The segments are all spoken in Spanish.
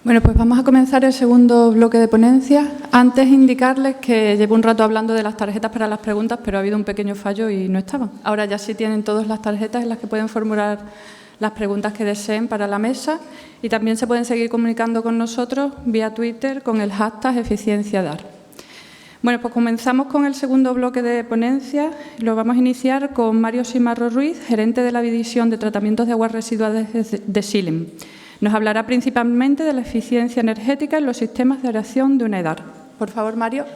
Bueno, pues vamos a comenzar el segundo bloque de ponencia. Antes indicarles que llevo un rato hablando de las tarjetas para las preguntas, pero ha habido un pequeño fallo y no estaban. Ahora ya sí tienen todas las tarjetas en las que pueden formular las preguntas que deseen para la mesa y también se pueden seguir comunicando con nosotros vía Twitter con el hashtag #EficienciaDar. Bueno, pues comenzamos con el segundo bloque de ponencia. Lo vamos a iniciar con Mario Simarro Ruiz, gerente de la División de Tratamientos de Aguas Residuales de Silem. Nos hablará principalmente de la eficiencia energética en los sistemas de aireación de una EDAR. Por favor, Mario.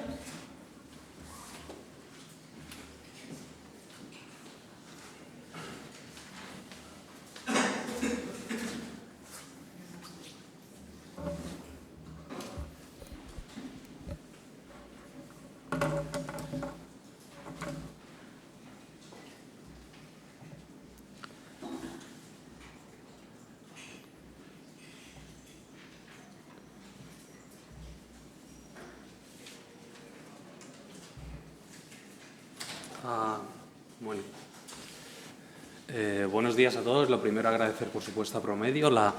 Buenos días a todos. Lo primero, agradecer, por supuesto, a Promedio la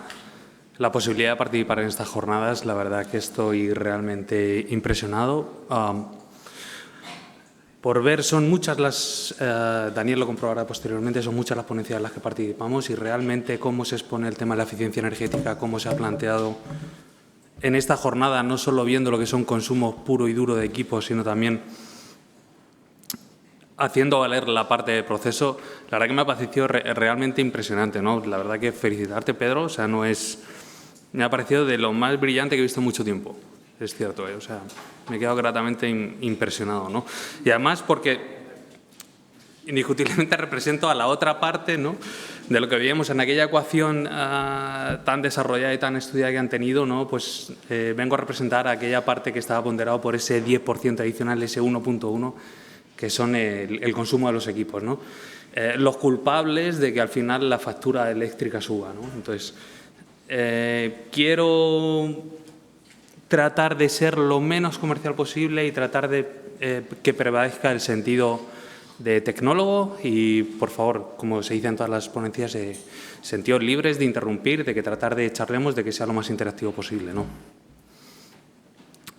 posibilidad de participar en estas jornadas. La verdad que estoy realmente impresionado. Por ver, son muchas las, Daniel lo comprobará posteriormente, son muchas las ponencias en las que participamos y realmente cómo se expone el tema de la eficiencia energética, cómo se ha planteado en esta jornada, no solo viendo lo que son consumos puro y duro de equipos, sino también haciendo valer la parte de proceso. La verdad que me ha parecido realmente impresionante, ¿no? La verdad que felicitarte, Pedro, o sea, me ha parecido de lo más brillante que he visto en mucho tiempo, es cierto, o sea, me he quedado gratamente impresionado, ¿no? Y además porque indiscutiblemente represento a la otra parte, ¿no?, de lo que veíamos en aquella ecuación tan desarrollada y tan estudiada que han tenido, ¿no? Pues vengo a representar a aquella parte que estaba ponderado por ese 10% adicional, ese 1.1, que son el consumo de los equipos, ¿no? Los culpables de que al final la factura eléctrica suba, ¿no? Entonces, quiero tratar de ser lo menos comercial posible y tratar de que prevalezca el sentido de tecnólogo y, por favor, como se dice en todas las ponencias, sentidos libres de interrumpir, de que tratar de charlemos, de que sea lo más interactivo posible, ¿no?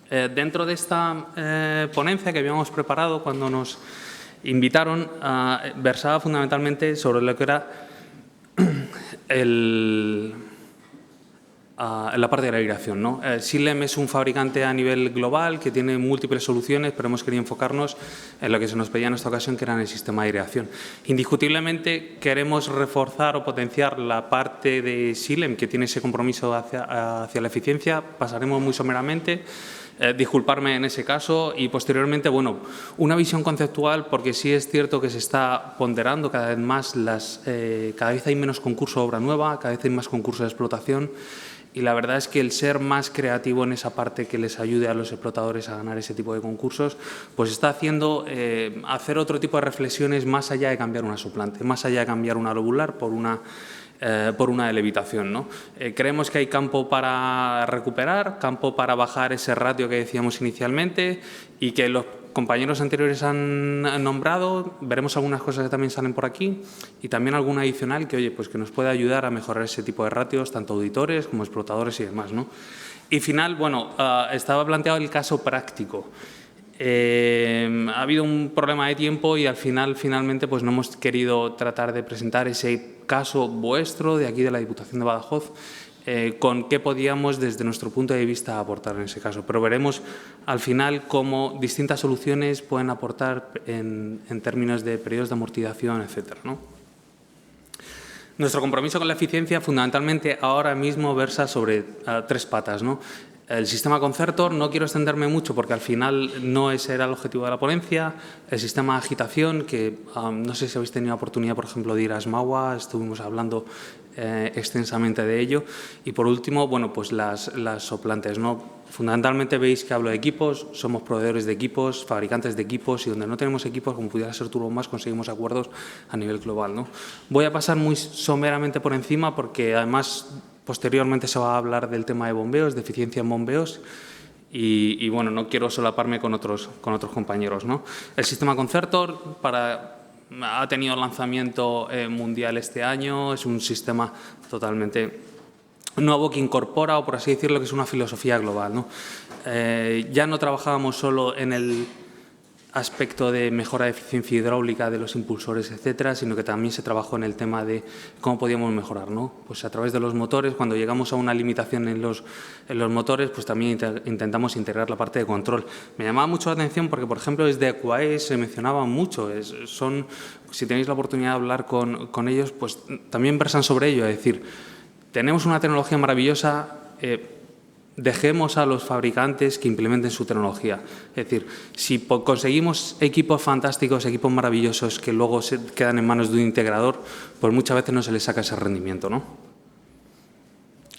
Dentro de esta ponencia que habíamos preparado cuando nos invitaron, versaba fundamentalmente sobre lo que era la parte de la aireación, ¿no? Silem es un fabricante a nivel global que tiene múltiples soluciones, pero hemos querido enfocarnos en lo que se nos pedía en esta ocasión, que era en el sistema de aireación. Indiscutiblemente queremos reforzar o potenciar la parte de Silem que tiene ese compromiso hacia la eficiencia. Pasaremos muy someramente. Disculparme en ese caso y posteriormente, bueno, una visión conceptual, porque sí es cierto que se está ponderando cada vez más cada vez hay menos concurso de obra nueva, cada vez hay más concurso de explotación y la verdad es que el ser más creativo en esa parte que les ayude a los explotadores a ganar ese tipo de concursos, pues está haciendo hacer otro tipo de reflexiones más allá de cambiar una soplante, más allá de cambiar una lobular por una de levitación, ¿no? Creemos que hay campo para recuperar, campo para bajar ese ratio que decíamos inicialmente y que los compañeros anteriores han nombrado. Veremos algunas cosas que también salen por aquí y también alguna adicional que, oye, pues que nos puede ayudar a mejorar ese tipo de ratios, tanto auditores como explotadores y demás, ¿no? Y final, bueno, estaba planteado el caso práctico. Ha habido un problema de tiempo y finalmente pues no hemos querido tratar de presentar ese caso vuestro de aquí de la Diputación de Badajoz con qué podíamos desde nuestro punto de vista aportar en ese caso. Pero veremos al final cómo distintas soluciones pueden aportar en términos de periodos de amortización, etcétera, ¿no? Nuestro compromiso con la eficiencia fundamentalmente ahora mismo versa sobre tres patas, ¿no? El sistema Concertor, no quiero extenderme mucho porque al final no ese era el objetivo de la ponencia. El sistema de agitación, que no sé si habéis tenido oportunidad, por ejemplo, de ir a Smagua, estuvimos hablando extensamente de ello. Y por último, bueno, pues las soplantes, ¿no? Fundamentalmente veis que hablo de equipos, somos proveedores de equipos, fabricantes de equipos y donde no tenemos equipos, como pudiera ser Turbomax, conseguimos acuerdos a nivel global, ¿no? Voy a pasar muy someramente por encima porque además posteriormente se va a hablar del tema de bombeos, de eficiencia en bombeos y bueno, no quiero solaparme con otros compañeros, ¿no? El sistema Concertor ha tenido lanzamiento mundial este año, es un sistema totalmente nuevo que incorpora, o por así decirlo, que es una filosofía global, ¿no? Ya no trabajábamos solo en el aspecto de mejora de eficiencia hidráulica de los impulsores, etcétera, sino que también se trabajó en el tema de cómo podíamos mejorar, ¿no? Pues a través de los motores, cuando llegamos a una limitación en los motores, pues también intentamos integrar la parte de control. Me llamaba mucho la atención porque, por ejemplo, desde Aquae se mencionaba mucho, si tenéis la oportunidad de hablar con ellos, pues también versan sobre ello, es decir, tenemos una tecnología maravillosa, dejemos a los fabricantes que implementen su tecnología. Es decir, si conseguimos equipos fantásticos, equipos maravillosos que luego se quedan en manos de un integrador, pues muchas veces no se les saca ese rendimiento, ¿no?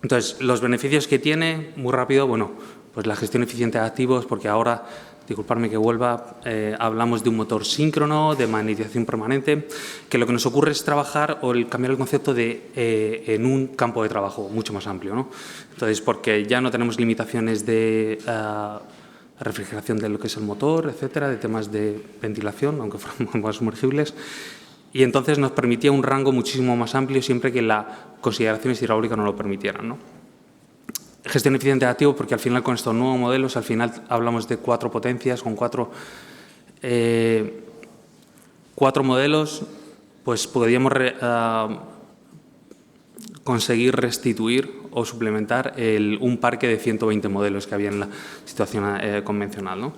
Entonces, los beneficios que tiene, muy rápido, bueno, pues la gestión eficiente de activos, porque ahora, disculparme que vuelva, hablamos de un motor síncrono, de magnetización permanente, que lo que nos ocurre es trabajar o cambiar el concepto en un campo de trabajo mucho más amplio, ¿no? Entonces, porque ya no tenemos limitaciones de refrigeración de lo que es el motor, etcétera, de temas de ventilación, aunque fueran más sumergibles, y entonces nos permitía un rango muchísimo más amplio siempre que las consideraciones hidráulicas no lo permitieran, ¿no? Gestión eficiente de activos, porque al final con estos nuevos modelos, al final hablamos de 4 potencias, con 4 modelos, pues podríamos conseguir restituir o suplementar un parque de 120 modelos que había en la situación convencional, ¿no?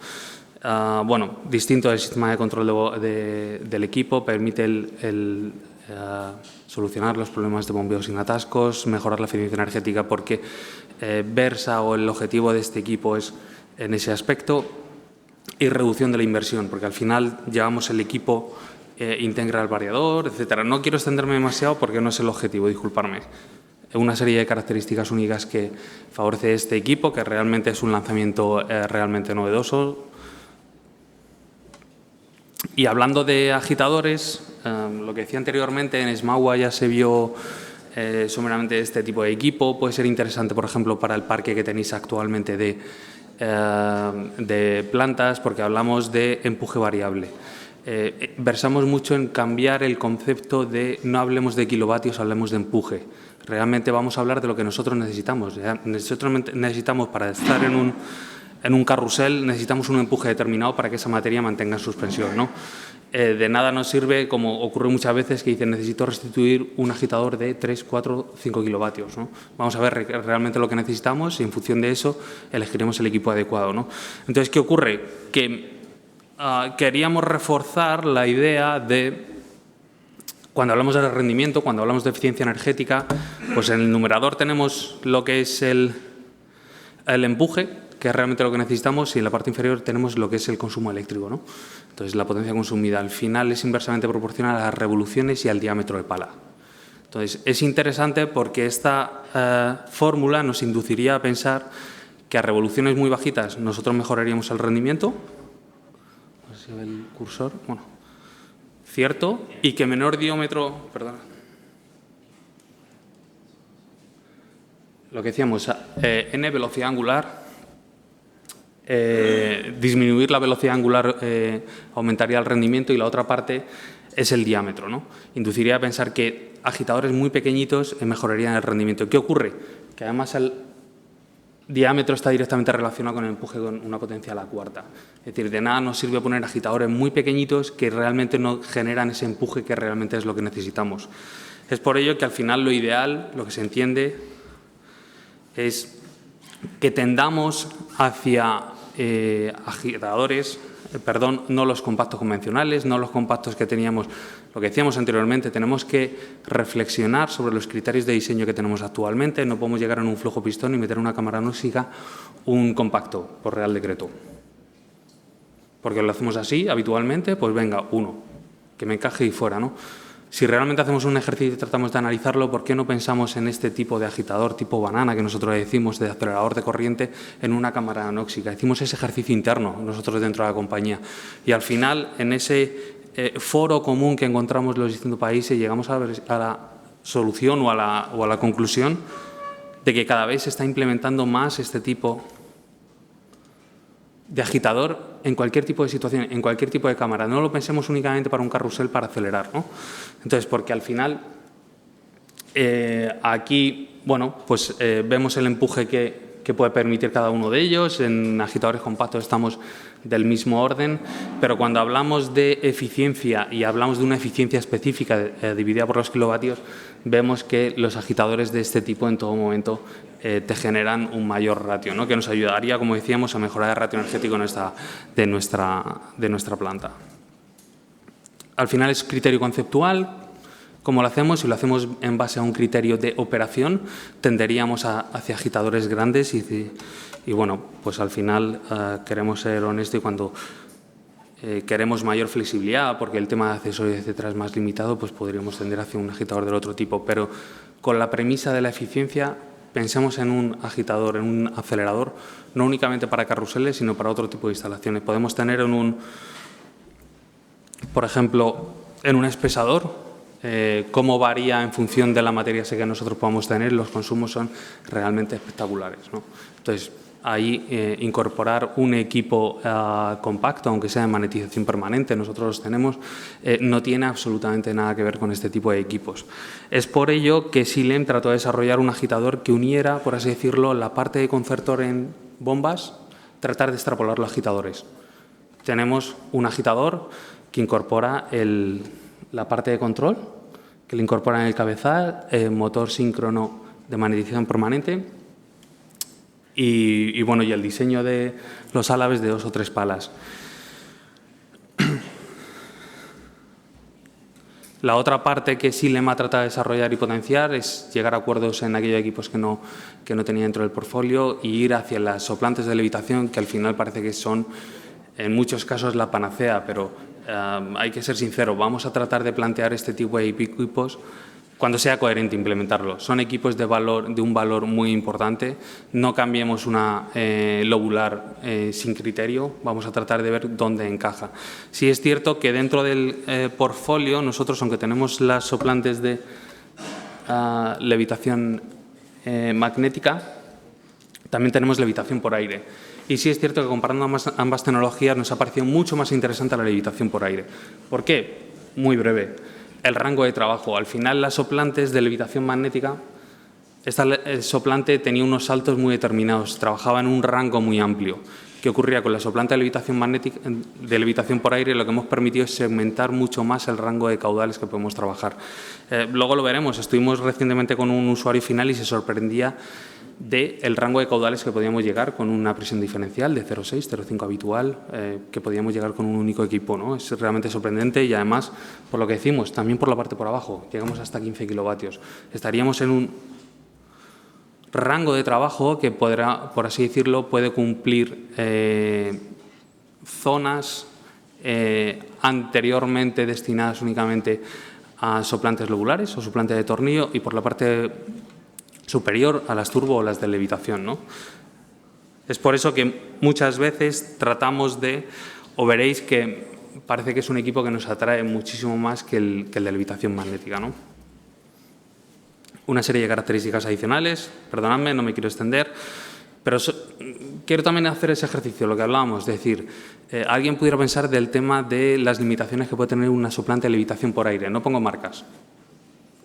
Bueno, distinto del sistema de control del equipo, permite solucionar los problemas de bombeo sin atascos, mejorar la eficiencia energética, porque Versa o el objetivo de este equipo es en ese aspecto, y reducción de la inversión, porque al final llevamos el equipo, integra el variador, etcétera. No quiero extenderme demasiado porque no es el objetivo, disculparme. Una serie de características únicas que favorece este equipo, que realmente es un lanzamiento realmente novedoso. Y hablando de agitadores, lo que decía anteriormente, en Smaua ya se vio someramente este tipo de equipo. Puede ser interesante, por ejemplo, para el parque que tenéis actualmente de plantas, porque hablamos de empuje variable. Versamos mucho en cambiar el concepto de no hablemos de kilovatios, hablemos de empuje. Realmente vamos a hablar de lo que nosotros necesitamos. Nosotros necesitamos, para estar en un carrusel, necesitamos un empuje determinado para que esa materia mantenga suspensión, ¿no? De nada nos sirve, como ocurre muchas veces, que dicen necesito restituir un agitador de 3, 4, 5 kilovatios, ¿no? Vamos a ver realmente lo que necesitamos y en función de eso elegiremos el equipo adecuado, ¿no? Entonces, ¿qué ocurre? Que queríamos reforzar la idea de, cuando hablamos de rendimiento, cuando hablamos de eficiencia energética, pues en el numerador tenemos lo que es el empuje, que es realmente lo que necesitamos, y en la parte inferior tenemos lo que es el consumo eléctrico, ¿no? Entonces, la potencia consumida al final es inversamente proporcional a las revoluciones y al diámetro de pala. Entonces, es interesante porque esta fórmula nos induciría a pensar que a revoluciones muy bajitas nosotros mejoraríamos el rendimiento. No sé si ve el cursor. Bueno, cierto. Y que menor diámetro, perdón. Lo que decíamos, n velocidad angular. Disminuir la velocidad angular aumentaría el rendimiento, y la otra parte es el diámetro, ¿no? Induciría a pensar que agitadores muy pequeñitos mejorarían el rendimiento. ¿Qué ocurre? Que además el diámetro está directamente relacionado con el empuje con una potencia a la cuarta. Es decir, de nada nos sirve poner agitadores muy pequeñitos que realmente no generan ese empuje que realmente es lo que necesitamos. Es por ello que al final lo ideal, lo que se entiende, es que tendamos hacia agitadores, no los compactos convencionales, no los compactos que teníamos. Lo que decíamos anteriormente, tenemos que reflexionar sobre los criterios de diseño que tenemos actualmente. No podemos llegar en un flujo pistón y meter en una cámara anóxica un compacto por Real Decreto. Porque lo hacemos así habitualmente, pues venga, uno, que me encaje y fuera, ¿no? Si realmente hacemos un ejercicio y tratamos de analizarlo, ¿por qué no pensamos en este tipo de agitador, tipo banana, que nosotros decimos, de acelerador de corriente, en una cámara anóxica? Hicimos ese ejercicio interno nosotros dentro de la compañía. Y al final, en ese foro común que encontramos los distintos países, llegamos a la solución o a la conclusión de que cada vez se está implementando más este tipo de agitador en cualquier tipo de situación, en cualquier tipo de cámara. No lo pensemos únicamente para un carrusel para acelerar, ¿no? Entonces, porque al final Aquí, bueno, pues vemos el empuje que puede permitir cada uno de ellos. En agitadores compactos estamos del mismo orden, pero cuando hablamos de eficiencia y hablamos de una eficiencia específica dividida por los kilovatios, vemos que los agitadores de este tipo en todo momento te generan un mayor ratio, ¿no? Que nos ayudaría, como decíamos, a mejorar el ratio energético de nuestra planta. Al final es criterio conceptual. ¿Cómo lo hacemos? Si lo hacemos en base a un criterio de operación, tenderíamos hacia agitadores grandes y bueno, pues al final queremos ser honestos y cuando queremos mayor flexibilidad, porque el tema de accesorios, etcétera, es más limitado, pues podríamos tender hacia un agitador del otro tipo. Pero con la premisa de la eficiencia, pensemos en un agitador, en un acelerador, no únicamente para carruseles, sino para otro tipo de instalaciones. Podemos tener por ejemplo, en un espesador, cómo varía en función de la materia seca que nosotros podamos tener, los consumos son realmente espectaculares, ¿no? Entonces, ahí incorporar un equipo compacto, aunque sea de magnetización permanente, nosotros los tenemos, no tiene absolutamente nada que ver con este tipo de equipos. Es por ello que Silem trató de desarrollar un agitador que uniera, por así decirlo, la parte de concertor en bombas, tratar de extrapolarlo a agitadores. Tenemos un agitador que incorpora la parte de control, que le incorpora en el cabezal, motor síncrono de magnetización permanente y bueno, y el diseño de los álabes de 2 o 3 palas. La otra parte que Silem ha tratado de desarrollar y potenciar es llegar a acuerdos en aquellos equipos que no tenía dentro del portfolio y ir hacia las soplantes de levitación, que al final parece que son, en muchos casos, la panacea, pero hay que ser sincero, vamos a tratar de plantear este tipo de equipos cuando sea coherente implementarlo. Son equipos de un valor muy importante. No cambiemos una lobular sin criterio. Vamos a tratar de ver dónde encaja. Sí es cierto que dentro del portfolio, nosotros, aunque tenemos las soplantes de levitación magnética, también tenemos levitación por aire. Y sí es cierto que comparando ambas tecnologías nos ha parecido mucho más interesante la levitación por aire. ¿Por qué? Muy breve. El rango de trabajo. Al final, las soplantes de levitación magnética, esta soplante tenía unos saltos muy determinados, trabajaba en un rango muy amplio. ¿Qué ocurría con la soplante de levitación magnética, de levitación por aire? Lo que hemos permitido es segmentar mucho más el rango de caudales que podemos trabajar. Luego lo veremos. Estuvimos recientemente con un usuario final y se sorprendía del rango de caudales que podíamos llegar con una presión diferencial de 0,6, 0,5 habitual, que podíamos llegar con un único equipo, ¿no? Es realmente sorprendente y además, por lo que decimos, también por la parte por abajo, llegamos hasta 15 kilovatios. Estaríamos en un rango de trabajo que podrá, por así decirlo, puede cumplir zonas anteriormente destinadas únicamente a soplantes lobulares o soplantes de tornillo y por la parte superior a las turbo o las de levitación, ¿no? Es por eso que muchas veces tratamos o veréis que parece que es un equipo que nos atrae muchísimo más que el de levitación magnética, ¿no? Una serie de características adicionales, perdonadme, no me quiero extender, pero quiero también hacer ese ejercicio, lo que hablábamos, es decir, alguien pudiera pensar del tema de las limitaciones que puede tener una soplante de levitación por aire. No pongo marcas.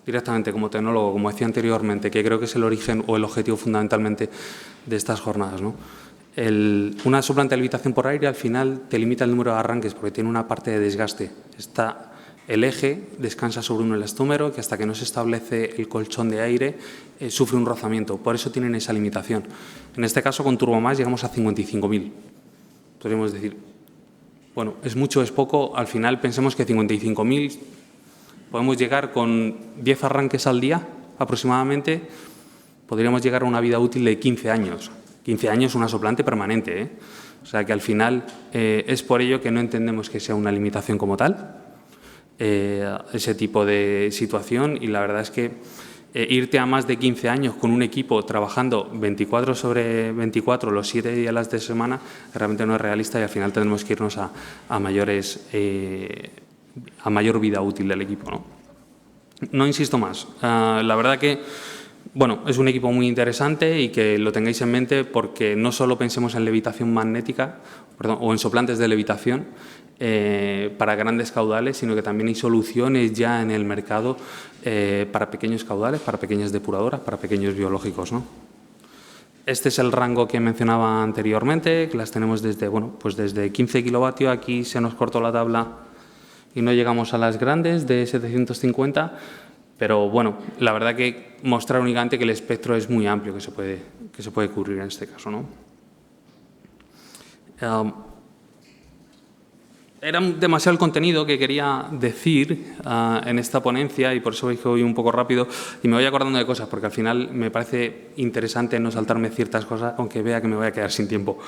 Directamente como tecnólogo, como decía anteriormente, que creo que es el origen o el objetivo fundamentalmente de estas jornadas, ¿no? Una soplante de levitación por aire al final te limita el número de arranques porque tiene una parte de desgaste. El eje descansa sobre un elastómero que hasta que no se establece el colchón de aire sufre un rozamiento. Por eso tienen esa limitación. En este caso con Turbomax llegamos a 55.000. Podríamos decir, bueno, es mucho, es poco. Al final pensemos que 55.000 podemos llegar con 10 arranques al día aproximadamente, podríamos llegar a una vida útil de 15 años. 15 años una soplante permanente, ¿eh? O sea que al final es por ello que no entendemos que sea una limitación como tal, ese tipo de situación y la verdad es que irte a más de 15 años con un equipo trabajando 24/24 los 7 días de semana realmente no es realista y al final tenemos que irnos a mayor vida útil del equipo, ¿no? No insisto más. La verdad que, bueno, es un equipo muy interesante y que lo tengáis en mente porque no solo pensemos en levitación magnética, o en soplantes de levitación, para grandes caudales, sino que también hay soluciones ya en el mercado para pequeños caudales, para pequeñas depuradoras, para pequeños biológicos, ¿no? Este es el rango que mencionaba anteriormente, que las tenemos desde, bueno, pues desde 15 kilovatios, aquí se nos cortó la tabla y no llegamos a las grandes de 750, pero bueno, la verdad que mostrar únicamente que el espectro es muy amplio que se puede cubrir en este caso, ¿no? Era demasiado el contenido que quería decir en esta ponencia y por eso veis que voy un poco rápido y me voy acordando de cosas porque al final me parece interesante no saltarme ciertas cosas aunque vea que me voy a quedar sin tiempo.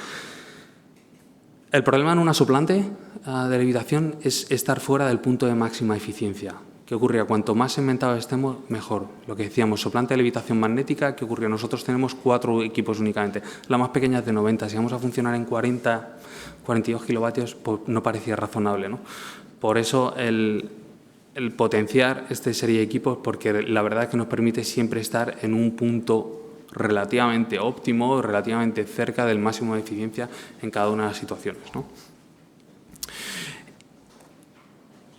El problema en una soplante de levitación es estar fuera del punto de máxima eficiencia. ¿Qué ocurría? Cuanto más segmentados estemos, mejor. Lo que decíamos, soplante de levitación magnética, ¿qué ocurría? Nosotros tenemos 4 equipos únicamente. La más pequeña es de 90. Si vamos a funcionar en 40, 42 kilovatios, pues no parecía razonable, ¿no? Por eso el potenciar esta serie de equipos, porque la verdad es que nos permite siempre estar en un punto relativamente óptimo, relativamente cerca del máximo de eficiencia en cada una de las situaciones, ¿no?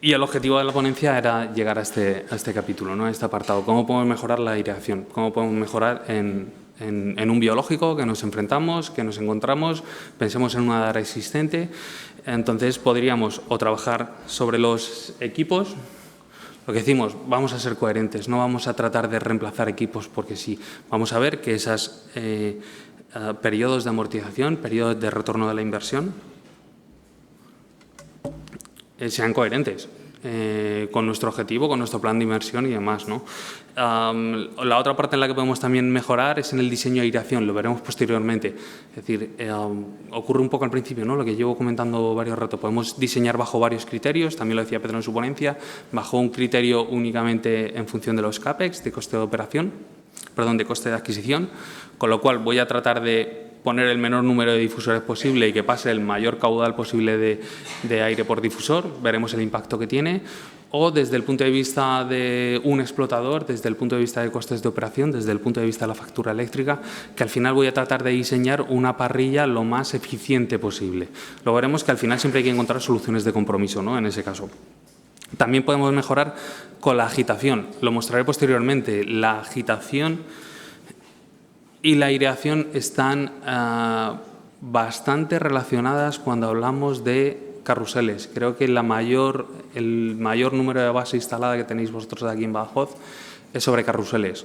Y el objetivo de la ponencia era llegar a este capítulo, ¿no? A este apartado. ¿Cómo podemos mejorar la aireación? ¿Cómo podemos mejorar en un biológico que nos enfrentamos, que nos encontramos? Pensemos en una área existente. Entonces, podríamos o trabajar sobre los equipos. Lo que decimos, vamos a ser coherentes, no vamos a tratar de reemplazar equipos porque sí. Vamos a ver que esos periodos de amortización, periodos de retorno de la inversión, sean coherentes con nuestro objetivo, con nuestro plan de inversión y demás, ¿no? La otra parte en la que podemos también mejorar es en el diseño de aireación, lo veremos posteriormente. Es decir, ocurre un poco al principio, ¿no? Lo que llevo comentando varios ratos. Podemos diseñar bajo varios criterios, también lo decía Pedro en su ponencia, bajo un criterio únicamente en función de los CAPEX, de coste de operación, perdón, de coste de adquisición, con lo cual voy a tratar de poner el menor número de difusores posible y que pase el mayor caudal posible de aire por difusor, veremos el impacto que tiene, o desde el punto de vista de un explotador, desde el punto de vista de costes de operación, desde el punto de vista de la factura eléctrica, que al final voy a tratar de diseñar una parrilla lo más eficiente posible. Lo veremos que al final siempre hay que encontrar soluciones de compromiso, ¿no? En ese caso. También podemos mejorar con la agitación, lo mostraré posteriormente. La agitación y la aireación están bastante relacionadas cuando hablamos de carruseles. Creo que el mayor número de base instalada que tenéis vosotros aquí en Badajoz es sobre carruseles.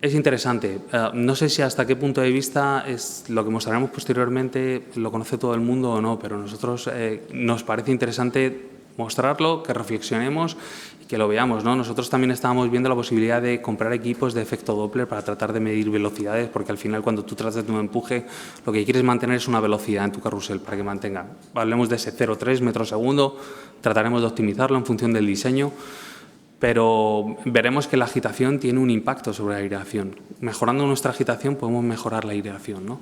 Es interesante. No sé si hasta qué punto de vista es lo que mostraremos posteriormente, lo conoce todo el mundo o no, pero a nosotros nos parece interesante mostrarlo, que reflexionemos y que lo veamos, ¿no? Nosotros también estábamos viendo la posibilidad de comprar equipos de efecto Doppler para tratar de medir velocidades, porque al final cuando tú tratas de un empuje, lo que quieres mantener es una velocidad en tu carrusel para que mantenga. Hablemos de ese 0,3 metros segundo, trataremos de optimizarlo en función del diseño, pero veremos que la agitación tiene un impacto sobre la aireación. Mejorando nuestra agitación podemos mejorar la aireación, ¿no?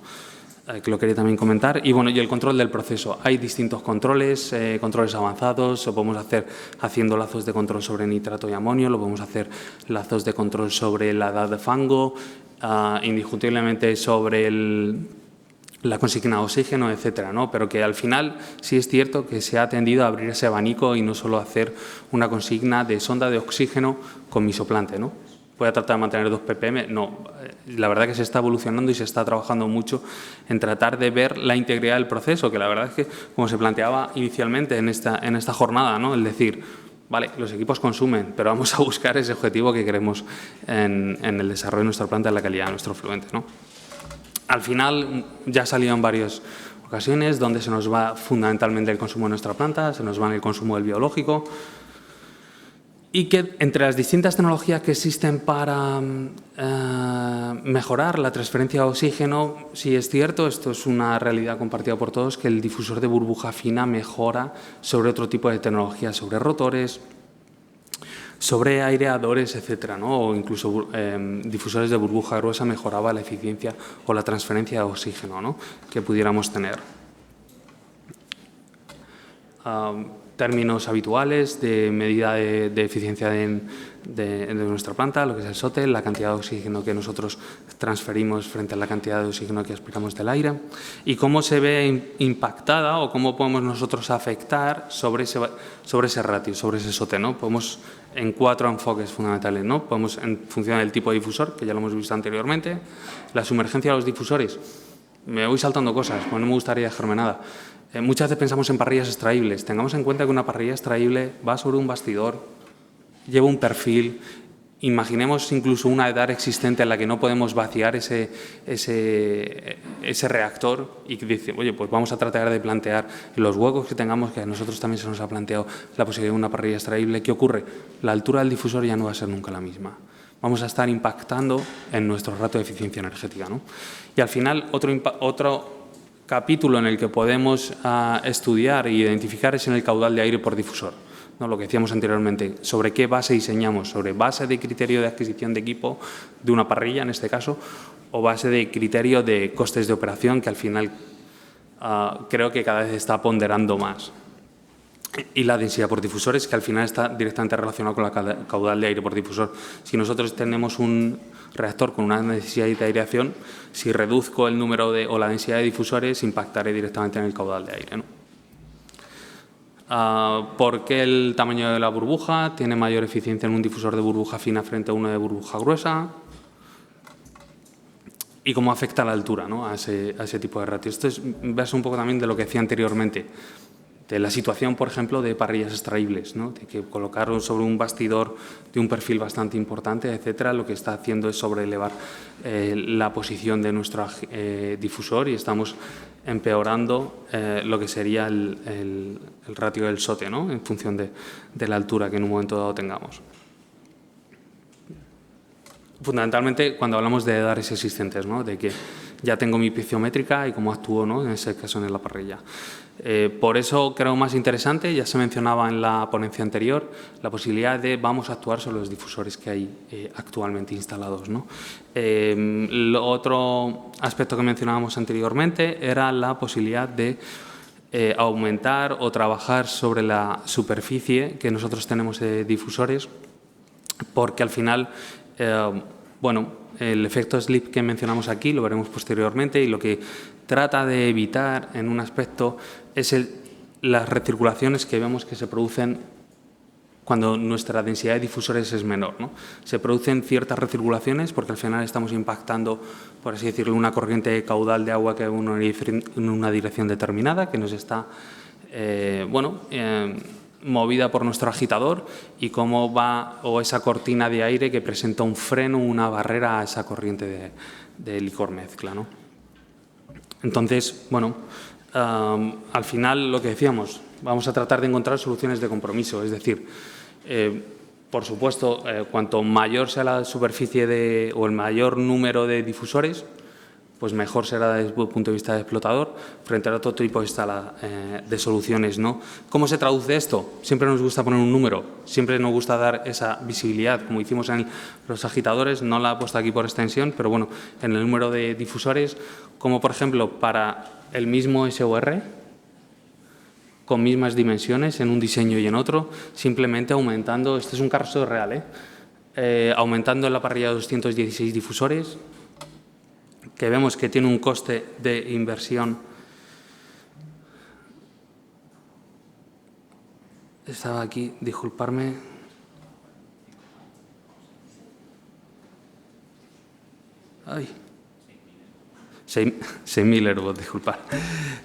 Que lo quería también comentar. Y bueno, y el control del proceso. Hay distintos controles, controles avanzados, lo podemos hacer haciendo lazos de control sobre nitrato y amonio, lo podemos hacer lazos de control sobre la edad de fango, indiscutiblemente sobre la consigna de oxígeno, etcétera, ¿no? Pero que al final sí es cierto que se ha tendido a abrir ese abanico y no solo hacer una consigna de sonda de oxígeno con mi soplante, ¿no? Voy a tratar de mantener 2 ppm. No, la verdad que se está evolucionando y se está trabajando mucho en tratar de ver la integridad del proceso, que la verdad es que, como se planteaba inicialmente en esta jornada, ¿no? El decir, vale, los equipos consumen, pero vamos a buscar ese objetivo que queremos en el desarrollo de nuestra planta, en la calidad de nuestro fluente, ¿no? Al final, ya ha salido en varias ocasiones donde se nos va fundamentalmente el consumo de nuestra planta, se nos va en el consumo del biológico, y que entre las distintas tecnologías que existen para mejorar la transferencia de oxígeno, sí es cierto, esto es una realidad compartida por todos, que el difusor de burbuja fina mejora sobre otro tipo de tecnologías, sobre rotores, sobre aireadores, etcétera, ¿no? O incluso difusores de burbuja gruesa mejoraba la eficiencia o la transferencia de oxígeno, ¿no? Que pudiéramos tener. términos habituales de medida de eficiencia de nuestra planta, lo que es el SOTE, la cantidad de oxígeno que nosotros transferimos frente a la cantidad de oxígeno que aspiramos del aire, y cómo se ve impactada o cómo podemos nosotros afectar sobre ese ratio, sobre ese SOTE, ¿no? Podemos en 4 enfoques fundamentales, ¿no? Podemos, en función del tipo de difusor, que ya lo hemos visto anteriormente, la sumergencia de los difusores. Me voy saltando cosas, pues no me gustaría dejarme nada. Muchas veces pensamos en parrillas extraíbles. Tengamos en cuenta que una parrilla extraíble va sobre un bastidor, lleva un perfil. Imaginemos incluso una edad existente en la que no podemos vaciar ese reactor y que dice, oye, pues vamos a tratar de plantear los huecos que tengamos, que a nosotros también se nos ha planteado la posibilidad de una parrilla extraíble. ¿Qué ocurre? La altura del difusor ya no va a ser nunca la misma. Vamos a estar impactando en nuestro ratio de eficiencia energética, ¿no? Y al final, otro capítulo en el que podemos estudiar e identificar es en el caudal de aire por difusor, ¿no? Lo que decíamos anteriormente, sobre qué base diseñamos, sobre base de criterio de adquisición de equipo de una parrilla, en este caso, o base de criterio de costes de operación, que al final creo que cada vez está ponderando más. Y la densidad por difusores, que al final está directamente relacionado con la caudal de aire por difusor. Si nosotros tenemos un reactor con una necesidad de aireación, si reduzco el número o la densidad de difusores, impactaré directamente en el caudal de aire, ¿no? ¿Por qué el tamaño de la burbuja tiene mayor eficiencia en un difusor de burbuja fina frente a uno de burbuja gruesa? Y cómo afecta la altura, ¿no? a ese tipo de ratio. Esto es verse un poco también de lo que decía anteriormente, de la situación, por ejemplo, de parrillas extraíbles, ¿no? De que colocarlo sobre un bastidor de un perfil bastante importante, etcétera, lo que está haciendo es sobreelevar la posición de nuestro difusor y estamos empeorando lo que sería el ratio del SOTE, ¿no? En función de la altura que en un momento dado tengamos. Fundamentalmente, cuando hablamos de edades existentes, ¿no? De que ya tengo mi piezométrica y cómo actúo, ¿no? En ese caso en la parrilla. Por eso creo más interesante, ya se mencionaba en la ponencia anterior, la posibilidad de vamos a actuar sobre los difusores que hay actualmente instalados, ¿no? Otro aspecto que mencionábamos anteriormente era la posibilidad de aumentar o trabajar sobre la superficie que nosotros tenemos de difusores, porque al final, bueno, el efecto slip que mencionamos aquí lo veremos posteriormente y lo que trata de evitar en un aspecto es las recirculaciones que vemos que se producen cuando nuestra densidad de difusores es menor, ¿no? Se producen ciertas recirculaciones porque al final estamos impactando, por así decirlo, una corriente caudal de agua que va en una dirección determinada que nos está, movida por nuestro agitador y cómo va, o esa cortina de aire que presenta un freno, una barrera a esa corriente de licor mezcla, ¿no? Entonces, bueno, al final lo que decíamos, vamos a tratar de encontrar soluciones de compromiso, es decir, por supuesto, cuanto mayor sea la superficie o el mayor número de difusores, pues mejor será desde el punto de vista del explotador frente a otro tipo de soluciones, ¿no? ¿Cómo se traduce esto? Siempre nos gusta poner un número, siempre nos gusta dar esa visibilidad, como hicimos en los agitadores, no la he puesto aquí por extensión, pero bueno, en el número de difusores, como por ejemplo para el mismo SOR, con mismas dimensiones en un diseño y en otro, simplemente aumentando, este es un caso real, aumentando en la parrilla de 216 difusores, que vemos que tiene un coste de inversión. Estaba aquí, disculparme. Ay. 6.000 euros, disculpad.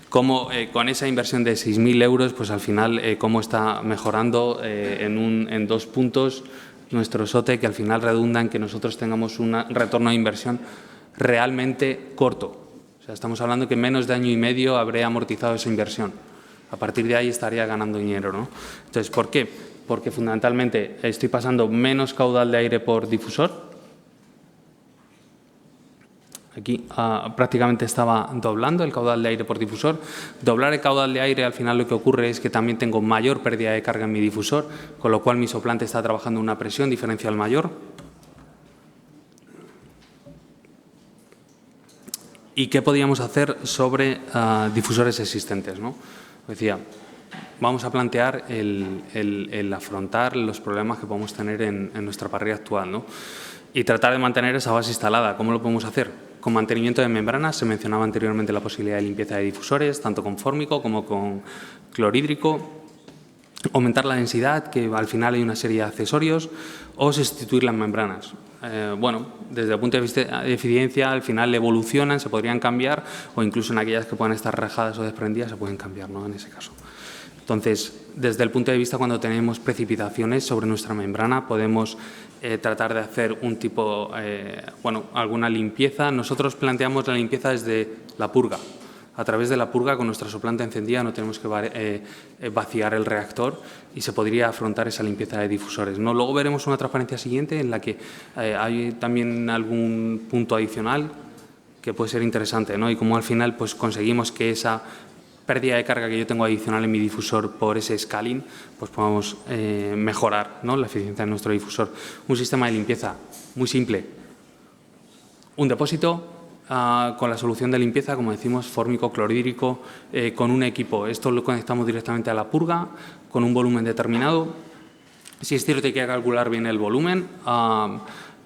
Cómo con esa inversión de 6.000 euros, pues al final, cómo está mejorando en 2 puntos nuestro SOTE, que al final redunda en que nosotros tengamos un retorno de inversión realmente corto. O sea, estamos hablando que en menos de año y medio habré amortizado esa inversión. A partir de ahí estaría ganando dinero, ¿no? Entonces, ¿por qué? Porque fundamentalmente estoy pasando menos caudal de aire por difusor. Aquí prácticamente estaba doblando el caudal de aire por difusor. Doblar el caudal de aire, al final lo que ocurre es que también tengo mayor pérdida de carga en mi difusor, con lo cual mi soplante está trabajando en una presión diferencial mayor. ¿Y qué podíamos hacer sobre difusores existentes, ¿no? Decía, vamos a plantear el afrontar los problemas que podemos tener en nuestra parrilla actual, ¿no? Y tratar de mantener esa base instalada. ¿Cómo lo podemos hacer? Con mantenimiento de membranas. Se mencionaba anteriormente la posibilidad de limpieza de difusores, tanto con fórmico como con clorhídrico. Aumentar la densidad, que al final hay una serie de accesorios, o sustituir las membranas. Bueno, desde el punto de vista de eficiencia, al final evolucionan, se podrían cambiar, o incluso en aquellas que puedan estar rajadas o desprendidas se pueden cambiar, ¿no? En ese caso. Entonces, desde el punto de vista cuando tenemos precipitaciones sobre nuestra membrana, podemos tratar de hacer un tipo, bueno, alguna limpieza. Nosotros planteamos la limpieza desde la purga. A través de la purga, con nuestra soplanta encendida, no tenemos que vaciar el reactor y se podría afrontar esa limpieza de difusores, ¿no? Luego veremos una transparencia siguiente en la que hay también algún punto adicional que puede ser interesante, ¿no? Y cómo al final pues, conseguimos que esa pérdida de carga que yo tengo adicional en mi difusor por ese scaling, pues podamos mejorar, ¿no? La eficiencia de nuestro difusor. Un sistema de limpieza muy simple. Un depósito con la solución de limpieza, como decimos, fórmico, clorhídrico, con un equipo. Esto lo conectamos directamente a la purga, con un volumen determinado. Si es cierto que hay que calcular bien el volumen,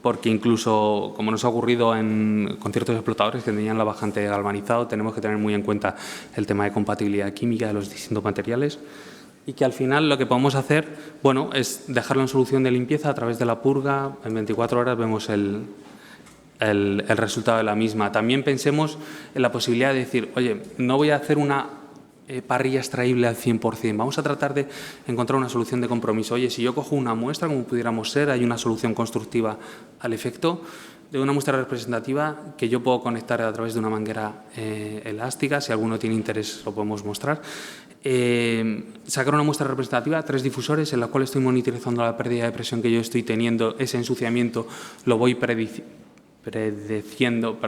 porque incluso, como nos ha ocurrido con ciertos explotadores que tenían la bajante galvanizado, tenemos que tener muy en cuenta el tema de compatibilidad química de los distintos materiales. Y que al final lo que podemos hacer, bueno, es dejarlo en solución de limpieza a través de la purga. En 24 horas vemos el resultado de la misma. También pensemos en la posibilidad de decir, oye, no voy a hacer una parrilla extraíble al 100%, vamos a tratar de encontrar una solución de compromiso. Oye, si yo cojo una muestra, como pudiéramos ser, hay una solución constructiva al efecto de una muestra representativa que yo puedo conectar a través de una manguera elástica. Si alguno tiene interés, lo podemos mostrar. Sacar una muestra representativa, 3 difusores en la cual estoy monitorizando la pérdida de presión que yo estoy teniendo, ese ensuciamiento lo voy predeciendo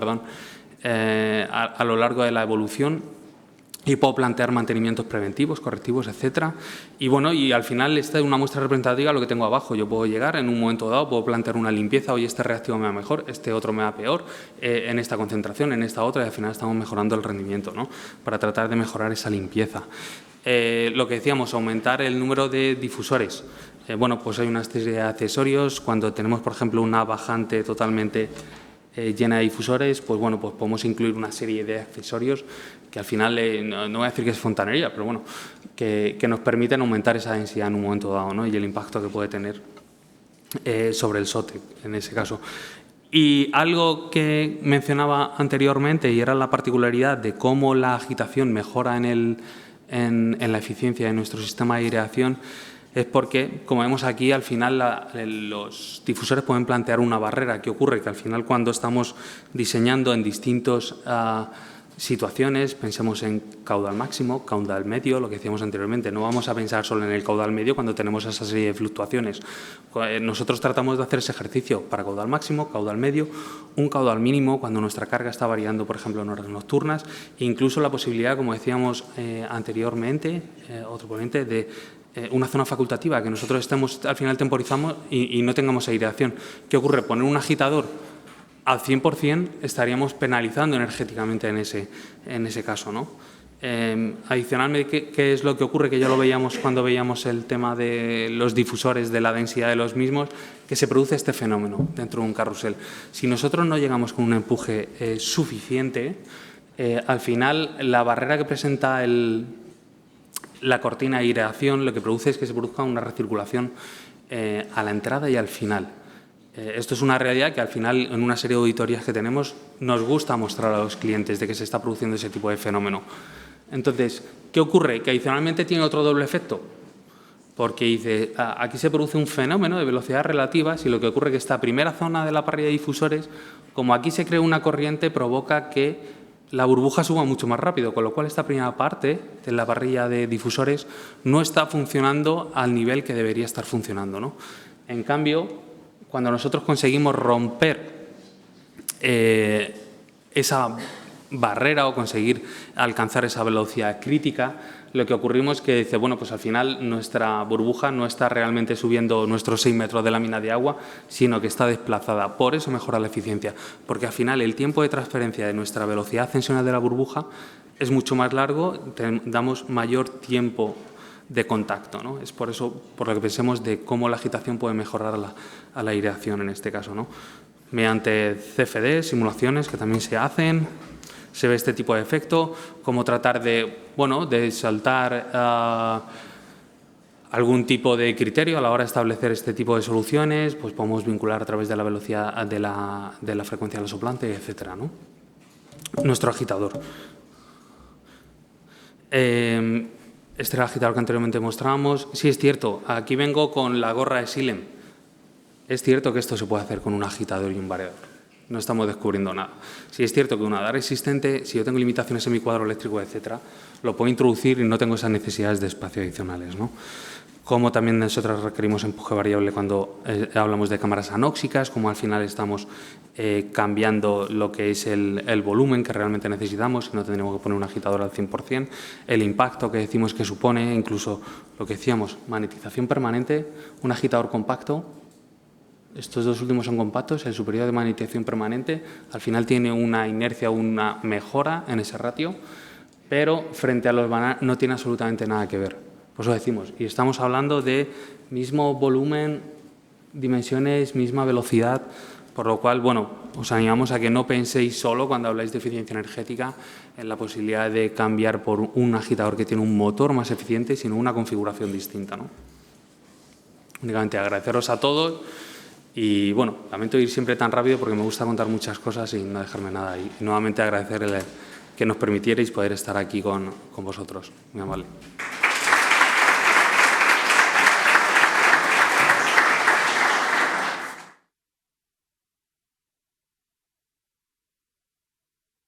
a lo largo de la evolución, y puedo plantear mantenimientos preventivos, correctivos, etcétera. Y bueno, y al final esta es una muestra representativa lo que tengo abajo. Yo puedo llegar en un momento dado, puedo plantear una limpieza, oye, este reactivo me va mejor, este otro me va peor, en esta concentración, en esta otra, y al final estamos mejorando el rendimiento, ¿no? Para tratar de mejorar esa limpieza. Lo que decíamos, aumentar el número de difusores. Bueno, pues hay una serie de accesorios. Cuando tenemos, por ejemplo, una bajante totalmente llena de difusores, pues bueno, pues podemos incluir una serie de accesorios que al final, no voy a decir que es fontanería, pero bueno, que nos permiten aumentar esa densidad en un momento dado, ¿no? Y el impacto que puede tener sobre el SOTEC en ese caso. Y algo que mencionaba anteriormente, y era la particularidad de cómo la agitación mejora en la eficiencia de nuestro sistema de aireación, es porque, como vemos aquí, al final los difusores pueden plantear una barrera. ¿Qué ocurre? Que al final, cuando estamos diseñando en distintas situaciones, pensemos en caudal máximo, caudal medio, lo que decíamos anteriormente. No vamos a pensar solo en el caudal medio cuando tenemos esa serie de fluctuaciones. Nosotros tratamos de hacer ese ejercicio para caudal máximo, caudal medio, un caudal mínimo cuando nuestra carga está variando, por ejemplo, en horas nocturnas, e incluso la posibilidad, como decíamos anteriormente, otro ponente, de una zona facultativa, que nosotros estemos, al final temporizamos y no tengamos aireación. ¿Qué ocurre? Poner un agitador al 100% estaríamos penalizando energéticamente en ese caso, ¿no? Adicionalmente, ¿qué es lo que ocurre? Que ya lo veíamos cuando veíamos el tema de los difusores, de la densidad de los mismos, que se produce este fenómeno dentro de un carrusel. Si nosotros no llegamos con un empuje suficiente, al final la barrera que presenta la cortina de aireación lo que produce es que se produzca una recirculación a la entrada y al final. Esto es una realidad que al final, en una serie de auditorías que tenemos, nos gusta mostrar a los clientes de que se está produciendo ese tipo de fenómeno. Entonces, ¿qué ocurre? Que adicionalmente tiene otro doble efecto. Porque dice, aquí se produce un fenómeno de velocidad relativa, si lo que ocurre es que esta primera zona de la parrilla de difusores, como aquí se crea una corriente, provoca que la burbuja suba mucho más rápido, con lo cual esta primera parte de la parrilla de difusores no está funcionando al nivel que debería estar funcionando, ¿no? En cambio, cuando nosotros conseguimos romper esa barrera o conseguir alcanzar esa velocidad crítica, lo que ocurrimos es que dice, bueno, pues al final nuestra burbuja no está realmente subiendo nuestros 6 metros de lámina de agua, sino que está desplazada. Por eso mejora la eficiencia, porque al final el tiempo de transferencia de nuestra velocidad ascensional de la burbuja es mucho más largo, damos mayor tiempo de contacto, ¿no? Es por eso por lo que pensemos de cómo la agitación puede mejorar a la aireación en este caso, ¿no? Mediante CFD, simulaciones que también se hacen, se ve este tipo de efecto, cómo tratar de, bueno, de saltar algún tipo de criterio a la hora de establecer este tipo de soluciones, pues podemos vincular a través de la velocidad de la frecuencia del soplante, etcétera, ¿no? Nuestro agitador. Este era el agitador que anteriormente mostrábamos. Sí, es cierto, aquí vengo con la gorra de Silem. Es cierto que esto se puede hacer con un agitador y un variador. No estamos descubriendo nada. Sí, es cierto que una DAR existente, si yo tengo limitaciones en mi cuadro eléctrico, etcétera, lo puedo introducir y no tengo esas necesidades de espacio adicionales, ¿no? Como también nosotros requerimos empuje variable cuando hablamos de cámaras anóxicas, como al final estamos cambiando lo que es el volumen que realmente necesitamos, y no tendríamos que poner un agitador al 100%, el impacto que decimos que supone, incluso lo que decíamos, magnetización permanente, un agitador compacto. Estos dos últimos son compactos, el superior de magnetización permanente, al final tiene una inercia, una mejora en ese ratio, pero frente a los banales no tiene absolutamente nada que ver. Por eso decimos, y estamos hablando de mismo volumen, dimensiones, misma velocidad, por lo cual, bueno, os animamos a que no penséis solo cuando habláis de eficiencia energética en la posibilidad de cambiar por un agitador que tiene un motor más eficiente, sino una configuración distinta, ¿no? Únicamente agradeceros a todos y, bueno, lamento ir siempre tan rápido porque me gusta contar muchas cosas y no dejarme nada. Y nuevamente agradecerle que nos permitierais poder estar aquí con vosotros. Muy amable.